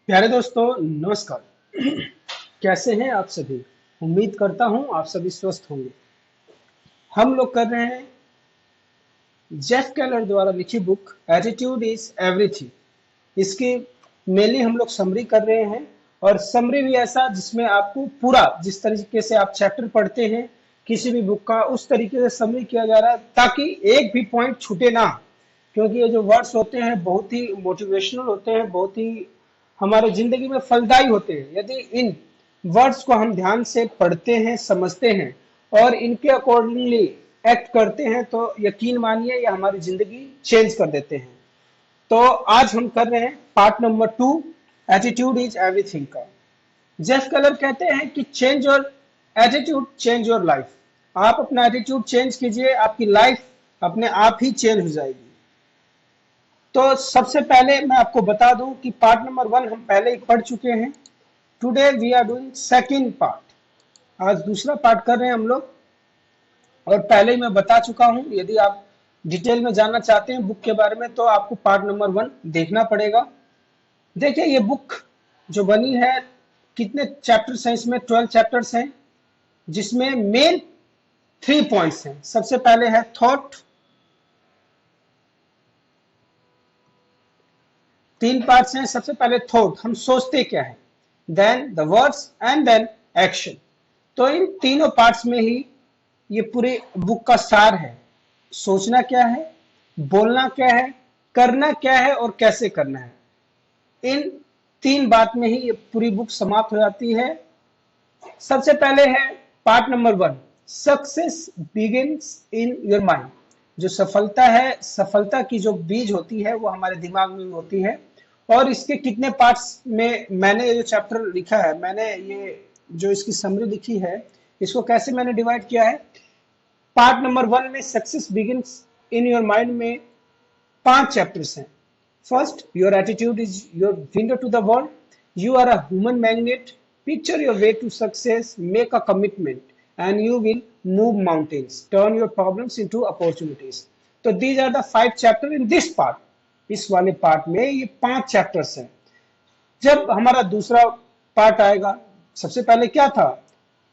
प्यारे दोस्तों, नमस्कार। कैसे हैं आप सभी? उम्मीद करता हूं आप सभी स्वस्थ होंगे। हम लोग कर रहे हैं जेफ केलर द्वारा लिखी बुक एटीट्यूड इज एवरीथिंग। इसकी मेनली हम लोग समरी कर रहे हैं, और समरी भी ऐसा जिसमें आपको पूरा जिस तरीके से आप चैप्टर पढ़ते हैं किसी भी बुक का, उस तरीके से समरी किया जा रहा है ताकि एक भी पॉइंट छूटे ना। क्योंकि ये जो वर्ड्स होते हैं बहुत ही मोटिवेशनल होते हैं, बहुत ही हमारे जिंदगी में फलदायी होते हैं। यदि इन वर्ड्स को हम ध्यान से पढ़ते हैं, समझते हैं और इनके अकॉर्डिंगली एक्ट करते हैं तो यकीन मानिए ये हमारी जिंदगी चेंज कर देते हैं। तो आज हम कर रहे हैं part number 2, attitude is everything का। जेफ कलर कहते हैं कि change your attitude, change your life. आप अपना एटीट्यूड चेंज कीजिए, आपकी लाइफ अपने आप ही चेंज हो जाएगी। तो सबसे पहले मैं आपको बता दूं कि पार्ट नंबर 1 हम पहले ही पढ़ चुके हैं। Today we are doing second part. आज दूसरा पार्ट कर रहे हैं हम लोग, और पहले ही मैं बता चुका हूं यदि आप डिटेल में जानना चाहते हैं बुक के बारे में तो आपको पार्ट नंबर 1 देखना पड़ेगा। देखिए ये बुक जो बनी है, कितने चैप्टर्स हैं इसमें? 12 चैप्टर्स हैं, जिसमें मेन 3 पॉइंट्स हैं। सबसे पहले है थॉट, 3 पार्ट्स हैं। सबसे पहले थॉट, हम सोचते क्या है, then the words and then action. तो इन तीनों पार्ट्स में ही ये पूरी बुक का सार है। सोचना क्या है, बोलना क्या है, करना क्या है और कैसे करना है। इन 3 बात में ही ये पूरी बुक समाप्त हो जाती है। सबसे पहले है part number 1, success begins in your mind. जो सफलता है, सफलता की जो बीज होती है वो हमारे दिमाग में होती है। और इसके कितने पार्ट्स में मैंने ये जो चैप्टर लिखा है, मैंने ये जो इसकी समरी लिखी है, इसको कैसे मैंने डिवाइड किया है। पार्ट नंबर 1 में success begins in your mind में 5 चैप्टर्स हैं। First, your attitude is your window to the world. You are a human magnet. Picture your way to success, make a commitment and you will move mountains, turn your problems into opportunities. तो these are the 5 chapter in this part. इस वाले part में ये 5 chapters हैं। जब हमारा दूसरा part आएगा, सबसे पहले क्या था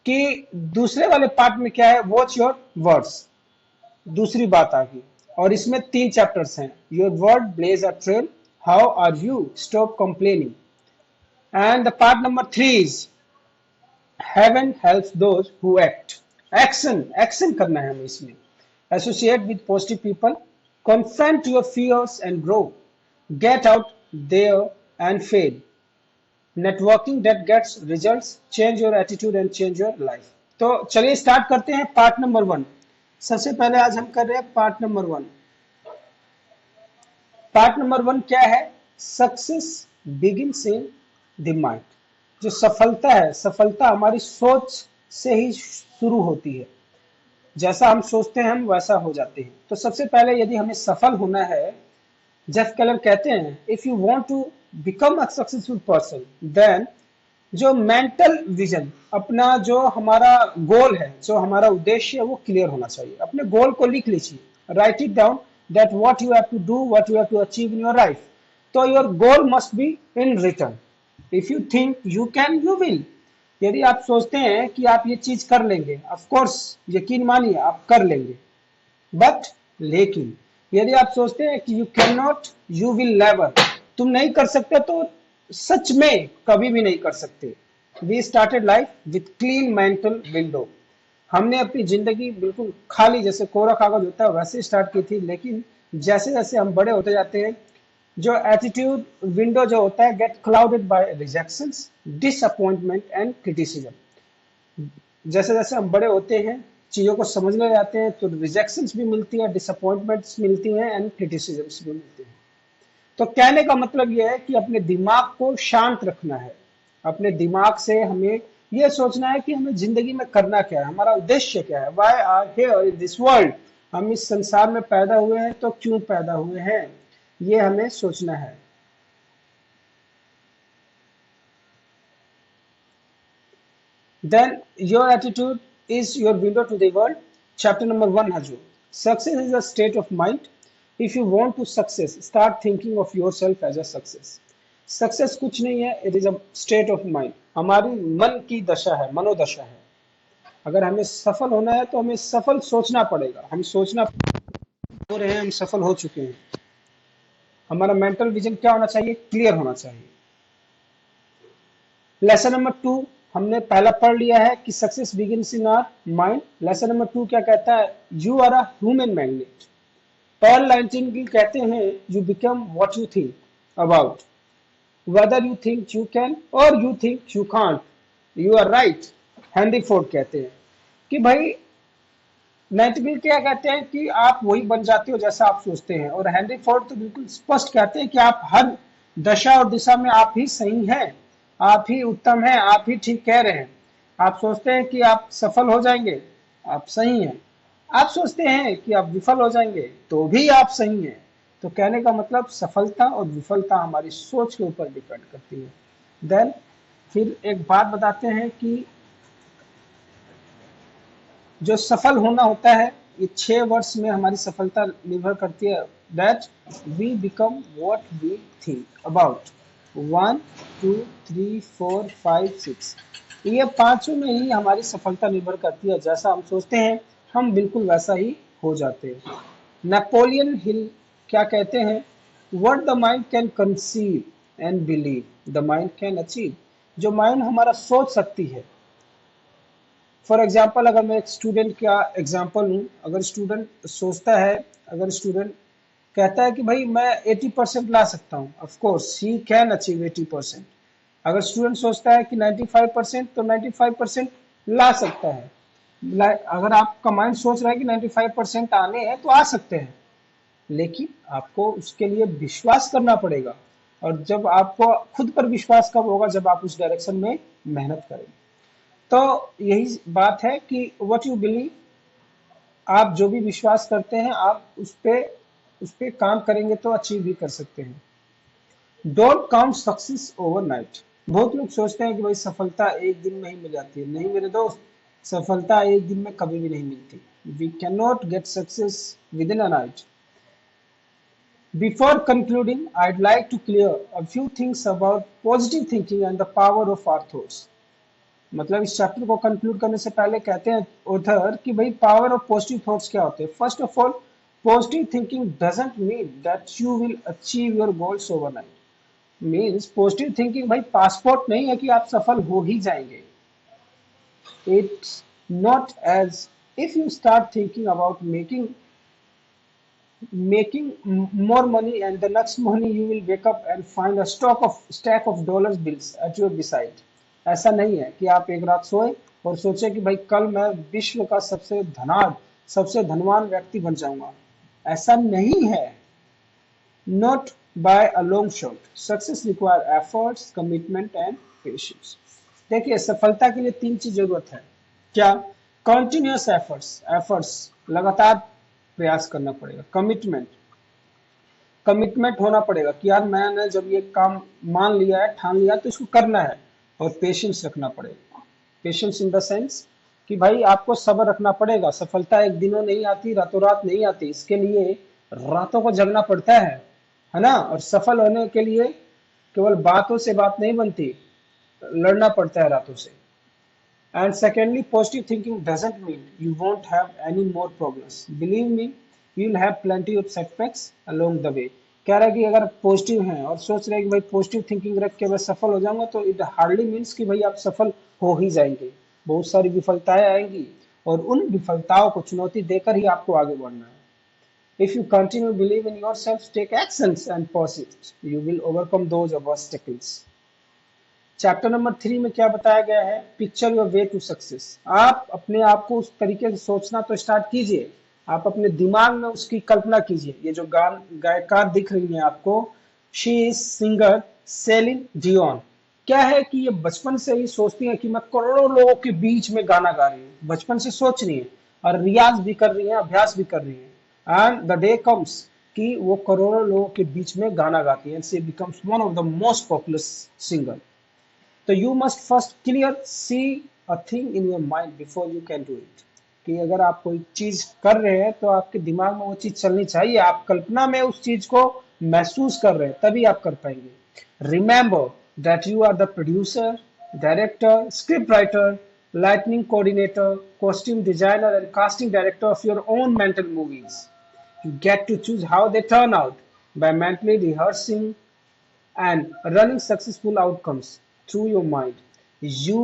कि दूसरे वाले पार्ट में क्या है, वॉच योर वर्ड्स, दूसरी बात आ गई। और इसमें 3 चैप्टर्स हैं। Your word blaze a trail, how are you, stop complaining. And the part number 3 is heaven helps those who act. Action, action करना है हमें इसमें। Associate with positive people, confront your fears and grow, get out there and fail, networking that gets results, change your attitude and change your life. तो चलिए start करते हैं part number 1। सबसे पहले आज हम कर रहे हैं पार्ट नंबर 1। पार्ट नंबर 1 क्या है? Success begins in the mind. जो सफलता है, सफलता हमारी सोच से ही शुरू होती है। जैसा हम सोचते हैं हम वैसा हो जाते हैं। तो सबसे पहले यदि हमें सफल होना है, जेफ केलर कहते हैं if you want to become a successful person, then जो मेंटल विजन, अपना जो हमारा गोल है, जो हमारा उद्देश्य है, वो क्लियर होना चाहिए। अपने गोल को लिख लीजिए, write it down, that what you have to do, what you have to achieve in your life. तो your goal must be in written. If you think you can, you will. यदि आप सोचते हैं कि आप ये चीज कर लेंगे, ऑफ कोर्स यकीन मानिए आप कर लेंगे। बट लेकिन यदि आप सोचते हैं कि you can not, you will never, तुम नहीं कर सकते, तो सच में कभी भी नहीं कर सकते। We started life with clean mental window. हमने अपनी जिंदगी बिल्कुल खाली, जैसे कोरा कागज होता है वैसे स्टार्ट की थी। लेकिन जैसे जैसे हम बड़े होते जाते हैं, जो एटीट्यूड विंडो जो होता है get clouded by rejections, disappointment and criticism. जैसे जैसे हम बड़े होते हैं, चीज़ों को समझने जाते हैं, तो रिजेक्शंस भी मिलती हैं, डिसअपॉइंटमेंट्स मिलती हैं एंड क्रिटिसिज्म्स भी मिलती हैं। तो कहने का मतलब यह है कि अपने दिमाग को शांत रखना है। अपने दिमाग से हमें यह सोचना है कि हमें जिंदगी में करना क्या है, हमारा उद्देश्य क्या है। Why are here in this world, हम इस संसार में पैदा हुए हैं तो क्यों पैदा हुए हैं, ये हमें सोचना है। Then your attitude is your window to the world. Chapter number 1 है जो success is a state of mind. If you want to success, start thinking of yourself as a success. Success कुछ नहीं है, it is a state of mind, हमारी मन की दशा है, मनोदशा है। अगर हमें सफल होना है तो हमें सफल सोचना पड़ेगा, हम सोचना हो रहे हैं, हम सफल हो चुके हैं। हमारा मेंटल विजन क्या होना चाहिए, क्लियर होना चाहिए। लेसन नंबर 2 हमने पहला पढ़ लिया है कि success begins in our mind. Lesson number 2 क्या कहता है, you are a human magnet. Paul Nightingale कहते हैं, you become what you think about, whether you think you can or you think you can't, you are right. Henry Ford कहते हैं कि भाई, Nightingale क्या कहते हैं कि आप वही बन जाते हो जैसा आप सोचते हैं, और हेनरी फोर्ड तो बिल्कुल स्पष्ट कहते हैं कि आप हर दशा और दिशा में आप ही सही हैं, आप ही उत्तम हैं, आप ही ठीक कह रहे हैं। आप सोचते हैं कि आप सफल हो जाएंगे, आप सही हैं। आप सोचते हैं कि आप विफल हो जाएंगे, तो भी आप सही हैं। तो कहने का मतलब सफलता और विफलता हमारी सोच के ऊपर डिपेंड करती है। देन फिर एक बात बताते हैं कि जो सफल होना होता है, ये 6 वर्ष में हमारी सफलता निर्भर करती है। That we become what we think about, 1 2 3 4 5 6, ये पांचों में ही हमारी सफलता निर्भर करती है। जैसा हम सोचते हैं हम बिल्कुल वैसा ही हो जाते हैं। नेपोलियन हिल क्या कहते हैं, what the mind can conceive and believe the mind can achieve. जो माइंड हमारा सोच सकती है, फॉर एग्जाम्पल अगर मैं एक स्टूडेंट का एग्जाम्पल हूँ, अगर स्टूडेंट सोचता है, अगर स्टूडेंट कहता है कि भाई मैं 80% ला सकता हूँ, of course he can achieve 80%। अगर स्टूडेंट सोचता है कि 95%, तो 95% ला सकता है। अगर आपका माइंड सोच रहा है कि 95% आने हैं तो आ सकते हैं, लेकिन आपको उसके लिए विश्वास करना पड़ेगा। और जब आपको खुद पर विश्वास कब होगा, जब आप उस डायरेक्शन में मेहनत करेंगे। तो यही बात है कि व्हाट यू बिलीव, आप जो भी विश्वास करते हैं आप उस पे काम करेंगे तो अचीव भी कर सकते हैं। Don't count success overnight. बहुत लोग सोचते हैं कि भाई सफलता एक दिन में ही मिल जाती है। नहीं मेरे दोस्त, सफलता एक दिन में कभी भी नहीं मिलती। We can not get success within a night. Before concluding, I'd like to clear a few things about positive thinking and the power of our thoughts. मतलब इस चैप्टर को कंक्लूड करने से पहले कहते हैं ऑथर कि भाई पावर ऑफ पॉजिटिव थॉट्स क्या होते हैं। First of all, positive thinking doesn't mean that you will achieve your goals overnight. Means positive thinking भाई पासपोर्ट नहीं है कि आप सफल हो ही जाएंगे। It's not as if you start thinking about making more money and the next morning you will wake up and find a stack of dollars bills at your beside। ऐसा नहीं है कि आप एक रात सोए और सोचे कि भाई कल मैं विश्व का सबसे धनवान व्यक्ति बन जाऊंगा। ऐसा नहीं है। Not by a long shot. Success require efforts, commitment and patience. देखिए सफलता के लिए 3 चीज जरूरत है। क्या? कंटिन्यूअस एफर्ट्स, लगातार प्रयास करना पड़ेगा। कमिटमेंट होना पड़ेगा कि यार मैंने जब ये काम मान लिया है, ठान लिया, तो इसको करना है। और पेशेंस रखना पड़ेगा। पेशेंस इन द सेंस कि भाई आपको सब्र रखना पड़ेगा। सफलता एक दिनों नहीं आती, रातों रात नहीं आती, इसके लिए रातों को जगना पड़ता है ना। और सफल होने के लिए केवल बातों से बात नहीं बनती, लड़ना पड़ता है रातों से। And secondly, positive thinking doesn't mean you won't have any more problems. Believe me, you'll have plenty of setbacks along the way. कह रहा है कि अगर पॉजिटिव हैं और सोच रहे हैं कि भाई पॉजिटिव थिंकिंग रख के मैं सफल हो जाऊंगा, तो इट हार्डली मीन्स कि भाई आप सफल हो ही जाएंगे। बहुत सारी विफलताएं आएंगी और उन विफलताओं को चुनौती देकर ही आपको आगे बढ़ना है। If you continue to believe in yourself, take actions and pursue, you will overcome those obstacles. Chapter number 3 में क्या बताया गया है, picture your way to success. आप अपने आप को उस तरीके से सोचना तो स्टार्ट कीजिए, आप अपने दिमाग में उसकी कल्पना कीजिए। ये जो गायकार दिख रही है आपको, she is singer Celine Dion. क्या है कि ये बचपन से ही सोचती है कि मैं करोड़ों लोगों के बीच में गाना गा रही हूँ। बचपन से सोच रही है और रियाज भी कर रही है, अभ्यास भी कर रही है। एंड द डे कम्स कि वो करोड़ों लोगों के बीच में गाना गाती है। She becomes one of the most popular singer. तो you must first clear see a thing in your mind before you can do it. कि अगर आप कोई चीज कर रहे हैं तो आपके दिमाग में वो चीज चलनी चाहिए। आप कल्पना में उस चीज को महसूस कर रहे हैं, तभी आप कर पाएंगे। Remember that you are the producer, director, script writer, lightning coordinator, costume designer and casting director of your own mental movies. You get to choose how they turn out by mentally rehearsing and running successful outcomes through your mind. You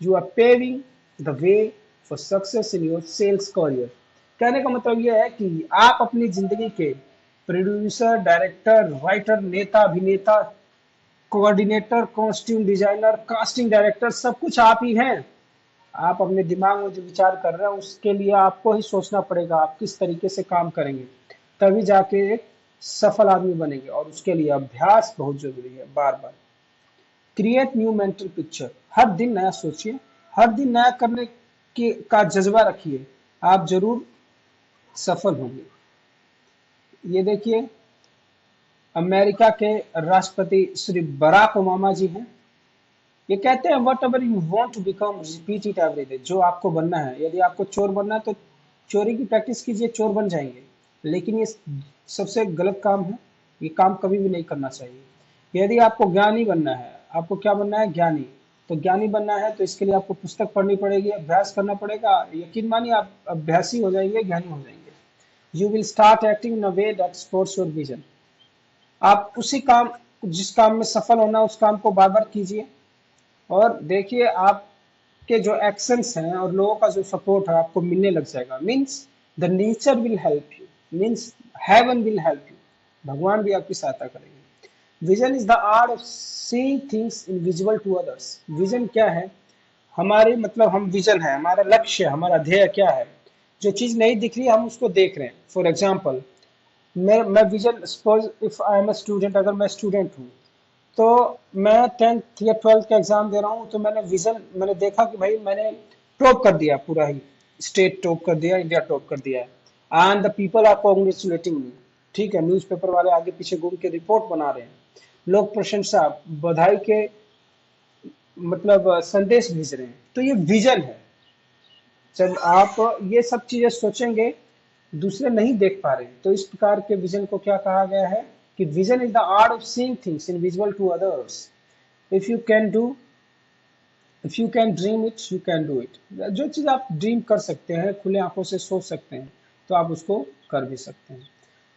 you are paving the way for success in your sales career. कहने का मतलब यह है कि आप अपनी जिंदगी के प्रोड्यूसर, डायरेक्टर, राइटर, नेता, अभिनेता, coordinator, costume designer, casting director, सब कुछ आप ही हैं। आप अपने दिमाग में जो विचार कर रहे हैं उसके लिए आपको ही सोचना पड़ेगा आप किस तरीके से काम करेंगे, तभी जाके एक सफल आदमी बनेंगे। और उसके लिए अभ्यास बहुत जरूरी है, बार बार। क्रिएट न्यू मेंटल पिक्चर, हर दिन नया सोचिए, हर दिन नया करने के का जज्बा रखिए, आप जरूर सफल होंगे। ये देखिए, अमेरिका के राष्ट्रपति श्री बराक ओबामा जी हैं। ये कहते हैं whatever you want to become repeat it every day. जो आपको बनना है, यदि आपको चोर बनना है तो चोरी की प्रैक्टिस कीजिए, चोर बन जाएंगे। लेकिन ये सबसे गलत काम है, ये काम कभी भी नहीं करना चाहिए। यदि आपको ज्ञानी बनना है, आपको क्या बनना है, ज्ञानी, तो ज्ञानी बनना है तो इसके लिए आपको पुस्तक पढ़नी पड़ेगी, अभ्यास करना पड़ेगा। यकीन मानिए आप अभ्यासी हो जाएंगे, ज्ञानी हो जाएंगे। You will start acting in a way that supports your vision. आप उसी काम, जिस काम में सफल होना उस काम को बार बार कीजिए, और देखिए आपके जो एक्शंस हैं और लोगों का जो सपोर्ट है आपको मिलने लग जाएगा। Means the nature will help you, means heaven will help you, भगवान भी आपकी सहायता करेंगे। Vision is the art of seeing things invisible to others. Vision क्या है, हमारे मतलब हम विजन है, हमारा लक्ष्य, हमारा ध्येय क्या है, जो चीज नहीं दिख रही हम उसको देख रहे हैं। फॉर एग्जाम्पल, मैं vision, suppose if I am a student, अगर मैं स्टूडेंट हूँ तो मैं 10th या 12th का एग्जाम दे रहा हूँ, तो मैंने विजन, मैंने देखा कि भाई मैंने टॉप कर दिया, पूरा ही स्टेट टॉप कर दिया, इंडिया टॉप कर दिया है, and the people are congratulating me. ठीक है, न्यूज़पेपर वाले आगे पीछे घूम के रिपोर्ट बना रहे हैं, लोग प्रशंसा, बधाई के मतलब संदेश भेज रहे हैं। तो ये विजन है। जब आप ये सब चीजें सोचेंगे, दूसरे नहीं देख पा रहे, तो इस प्रकार के विजन को क्या कहा गया है कि vision is the art of seeing things invisible to others. If you can do, if you can dream it, you can do it. जो चीज आप ड्रीम कर सकते हैं, खुले आंखों से सोच सकते हैं, तो आप उसको कर भी सकते हैं।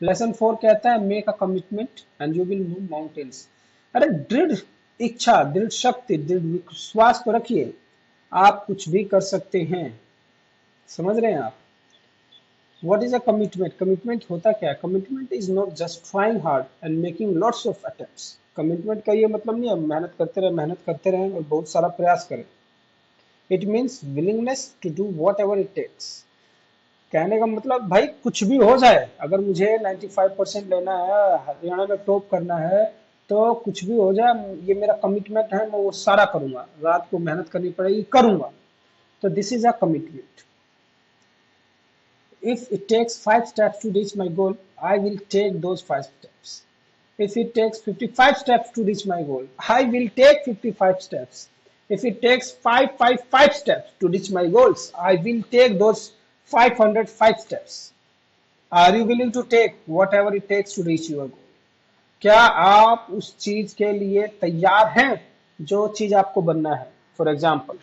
लेसन 4 कहता है make a commitment and you will move mountains. अरे दृढ़ इच्छा, दृढ़ शक्ति, दृढ़ विश्वास को रखिए, आप कुछ भी कर सकते हैं। समझ रहे हैं आप? What is a commitment? Commitment होता क्या है? Commitment is not just trying hard and making lots of attempts. Commitment का ये मतलब नहीं है मेहनत करते रहें और बहुत सारा प्रयास करें। It means willingness to do whatever it takes. कहने का मतलब भाई कुछ भी हो जाए, अगर मुझे 95% लेना है, हरियाणा में टॉप करना है, तो कुछ भी हो जाए, ये मेरा कमिटमेंट है, मैं वो सारा करूंगा, रात को मेहनत करनी पड़ेगी, करूंगा। तो this is a commitment. If it takes 5 steps to reach my goal, I will take those 5 steps. If it takes 55 steps to reach my goal, I will take 55 steps. If it takes 555 steps to reach my goals, I will take those 505 steps. Are you willing to take whatever it takes to reach your goal? क्या आप उस चीज के लिए तैयार हैं जो चीज आपको बनना है? फॉर एग्जाम्पल,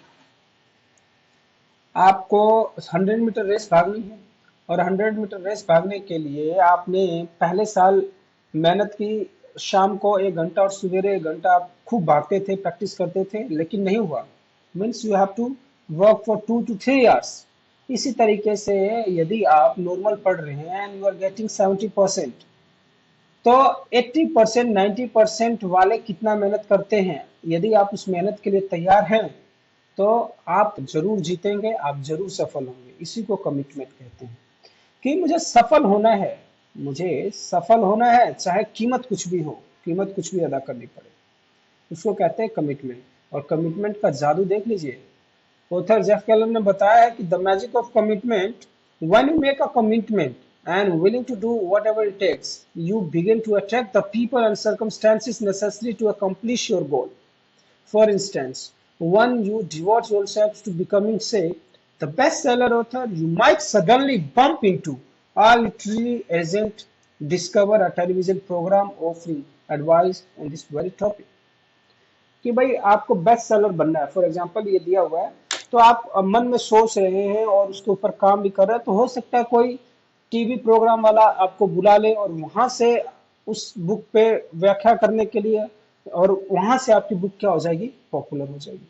आपको 100 मीटर रेस भागनी है, और 100 मीटर रेस भागने के लिए आपने पहले साल मेहनत की, शाम को 1 घंटा और सवेरे 1 घंटा आप खूब भागते थे, प्रैक्टिस करते थे, लेकिन नहीं हुआ। Means you have to work for 2 to 3 years। इसी तरीके से यदि आप नॉर्मल पढ़ रहे हैं एंड यू आर गेटिंग 70%, तो 80%, 90% वाले कितना मेहनत करते हैं? यदि आप उस मेहनत के लिए तैयार हैं तो आप जरूर जीतेंगे, आप जरूर सफल होंगे। इसी को कमिटमेंट कहते हैं कि मुझे सफल होना है, मुझे सफल होना है, चाहे कीमत कुछ भी हो, कीमत कुछ भी अदा करनी पड़े, उसको कहते हैं कमिटमेंट। और कमिटमेंट का जादू देख लीजिए। ऑथर जेफ केलर ने बताया है कि the magic of commitment, when you make a commitment and willing to do whatever it takes, you begin to attract the people and circumstances necessary to accomplish your goal. For instance, when you devote yourself to becoming, say, the bestseller author, you might suddenly bump into a literary agent discover a television program offering advice on this very topic. कि भाई आपको best seller बनना है, for example ये दिया हुआ है, तो आप मन में सोच रहे हैं और उसके ऊपर काम भी कर रहे हैं, तो हो सकता है कोई टीवी प्रोग्राम वाला आपको बुला ले और वहां से उस बुक पे व्याख्या करने के लिए, और वहां से आपकी बुक क्या हो जाएगी, पॉपुलर हो जाएगी।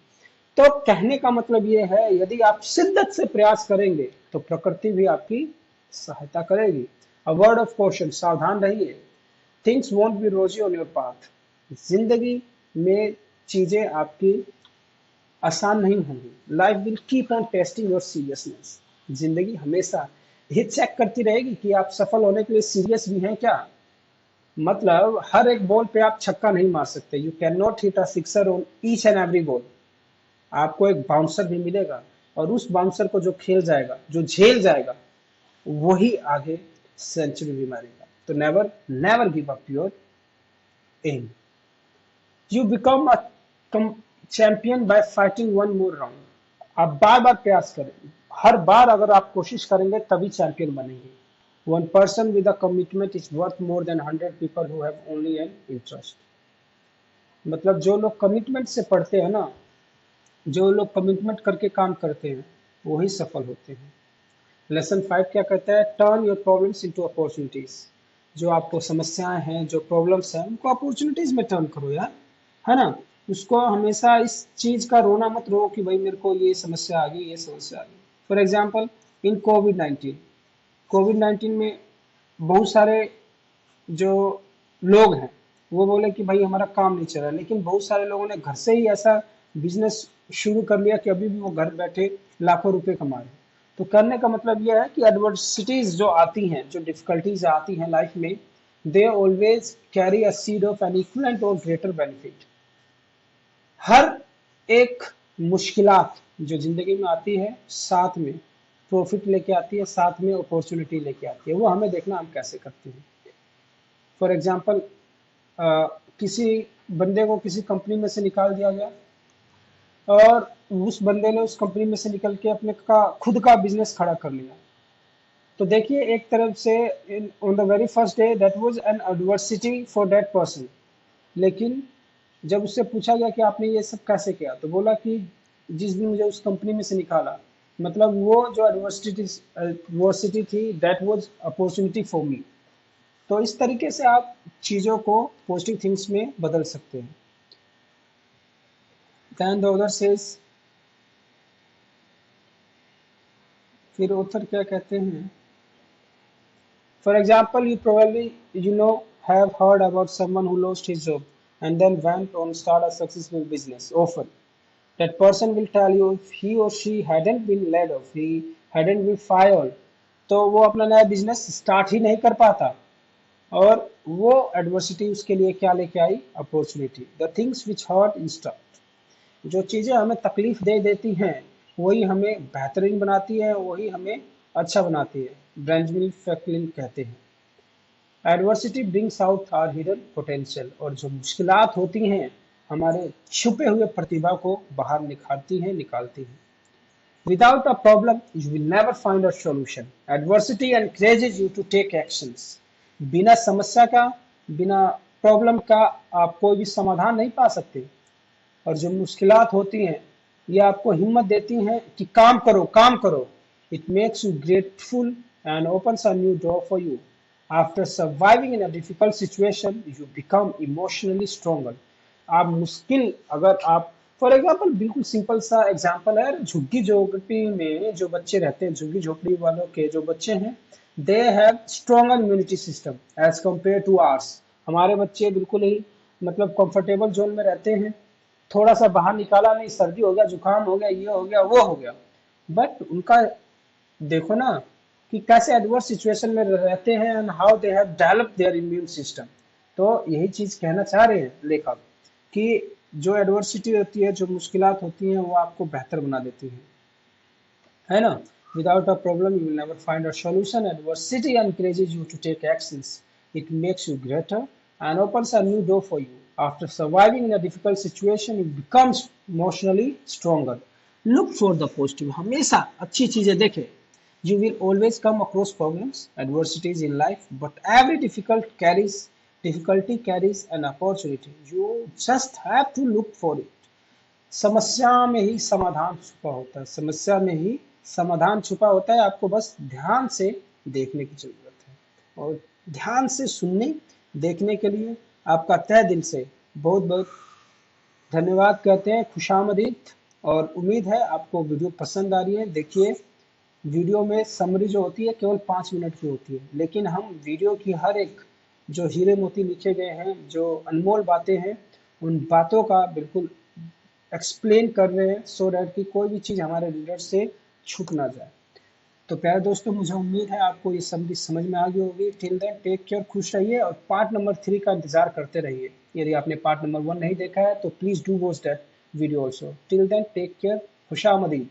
तो कहने का मतलब ये है, यदि आप शिद्दत से प्रयास करेंगे तो प्रकृति भी आपकी सहायता करेगी। अ वर्ड ऑफ कॉशन, सावधान रहिए। थिंग्स वोंट बी रोजी ऑन योर पाथ। जिंदगी में चीजें आपकी आसान नहीं होंगी। Life will keep on testing your seriousness. जिंदगी हमेशा ये चेक करती रहेगी कि आप सफल होने के लिए सीरियस भी हैं क्या। मतलब हर एक बॉल पे आप छक्का नहीं मार सकते। You can not hit a sixer on each and every ball. आपको एक बाउंसर भी मिलेगा और उस बाउंसर को जो खेल जाएगा, जो झेल जाएगा, वही आगे सेंचुरी भी मारेगा। तो never never give up your aim. You become a champion by fighting one more round. आप बार बार प्रयास करें, हर बार अगर आप कोशिश करेंगे तभी चैंपियन बनेंगे। One person with a commitment is worth more than 100 people who have only an interest. मतलब जो लोग कमिटमेंट से पढ़ते हैं ना, जो लोग कमिटमेंट करके काम करते हैं, वही सफल होते हैं। लेसन 5 क्या कहता है, turn your problems into opportunities. जो आपको समस्याएं हैं, जो प्रॉब्लम्स हैं, उनको अपॉर्चुनिटीज में टर्न करो यार, है ना। उसको हमेशा इस चीज का रोना मत रो कि भाई मेरे को ये समस्या आ गई, ये समस्या आ गई। फॉर एग्जाम्पल इन कोविड 19 में बहुत सारे जो लोग हैं वो बोले कि भाई हमारा काम नहीं चल रहा, लेकिन बहुत सारे लोगों ने घर से ही ऐसा बिजनेस शुरू कर लिया कि अभी भी वो घर बैठे लाखों रुपए कमा रहे हैं। तो करने का मतलब यह है कि एडवर्सिटीज जो आती हैं, जो डिफिकल्टीज आती हैं लाइफ में, they always carry a seed of an equivalent or greater benefit. हर एक मुश्किलात जो जिंदगी में आती है, साथ में प्रॉफिट लेके आती है, साथ में अपॉर्चुनिटी लेके आती है। वो हमें देखना हम कैसे करते हैं। फॉर एग्जाम्पल किसी बंदे को किसी कंपनी में से निकाल दिया गया और उस बंदे ने उस कंपनी में से निकल के अपने का खुद का बिजनेस खड़ा कर लिया। तो देखिए, एक तरफ से on the very first day that was an adversity for that person, लेकिन जब उससे पूछा गया कि आपने ये सब कैसे किया, तो बोला कि जिस दिन मुझे उस कंपनी में से निकाला, मतलब वो जो एडवर्सिटी थी that was opportunity for me. तो इस तरीके से आप चीजों को पॉजिटिव थिंग्स में बदल सकते हैं। देन द अदर सेज, फिर ऑथर क्या कहते हैं, for example you probably have heard about someone who lost his job and then went on start a successful business. Often that person will tell you if he or she hadn't been laid off, he hadn't been fired, तो वो अपना नया business start ही नहीं कर पाता। और वो adversity उसके लिए क्या लेके आई, opportunity. The things which hurt instant, जो चीज़ें हमें तकलीफ दे देती हैं वही हमें बेहतरीन बनाती है, वही हमें अच्छा बनाती है। बेंजामिन फ्रैंकलिन कहते हैं, adversity brings out our hidden potential. और जो मुश्किलात होती हैं हमारे छुपे हुए प्रतिभा को बाहर निखारती हैं, निकालती हैं। Without a problem you will never find a solution. Adversity encourages you to take actions. बिना समस्या का, बिना प्रॉब्लम का आप कोई भी समाधान नहीं पा सकते। और जो मुश्किलात होती हैं ये आपको हिम्मत देती हैं कि काम करो, काम करो। It makes you grateful and opens a new door for you. After surviving in a difficult situation, you become emotionally stronger. आप मुश्किल, अगर आप फॉर एग्जाम्पल, बिल्कुल सिंपल सा एग्जाम्पल है, झुग्गी झोपड़ी में जो बच्चे रहते हैं, झुग्गी झोपड़ी वालों के जो बच्चे हैं, they have stronger immunity system as compare to ours. हमारे बच्चे बिल्कुल ही मतलब कंफर्टेबल जोन में रहते हैं, थोड़ा सा बाहर निकाला नहीं, सर्दी हो गया, जुकाम हो गया, ये हो गया, वो हो गया। बट उनका देखो ना कि कैसे एडवर्स सिचुएशन में रहते हैं and how they have developed their immune system. तो यही चीज कहना चाह रहे हैं लेखक कि जो एडवर्सिटी होती है, जो मुश्किलात होती हैं, वो आपको बेहतर बना देती है ना। Without a problem you will never find a solution. Adversity encourages you to take actions, it makes you greater and opens a new door for you. After surviving in a difficult situation, you become emotionally stronger. Look for the positive. हमेशा अच्छी चीजें देखें। You will always come across problems, adversities in life, but every difficulty carries an opportunity. You just have to look for it. समस्या में ही समाधान छुपा होता है, समस्या में ही समाधान छुपा होता है। आपको बस ध्यान से देखने की जरूरत है, और ध्यान से सुनने देखने के लिए आपका तहे दिल से बहुत बहुत धन्यवाद कहते हैं, खुशामदीद। और उम्मीद है आपको वीडियो पसंद आ रही है। देखिए, वीडियो में समरी जो होती है केवल 5 मिनट की होती है, लेकिन हम वीडियो की हर एक जो हीरे मोती लिखे गए हैं, जो अनमोल बातें हैं, उन बातों का बिल्कुल एक्सप्लेन कर रहे हैं, सो डैट कि कोई भी चीज़ हमारे रीडर से छूट ना जाए। तो प्यारे दोस्तों, मुझे उम्मीद है आपको ये समरी समझ में आ गई होगी। टिल देन टेक केयर, खुश रहिए, और पार्ट नंबर 3 का इंतजार करते रहिए। यदि आपने पार्ट नंबर 1 नहीं देखा है तो please do watch that video also. Till then take care, खुशामदीद।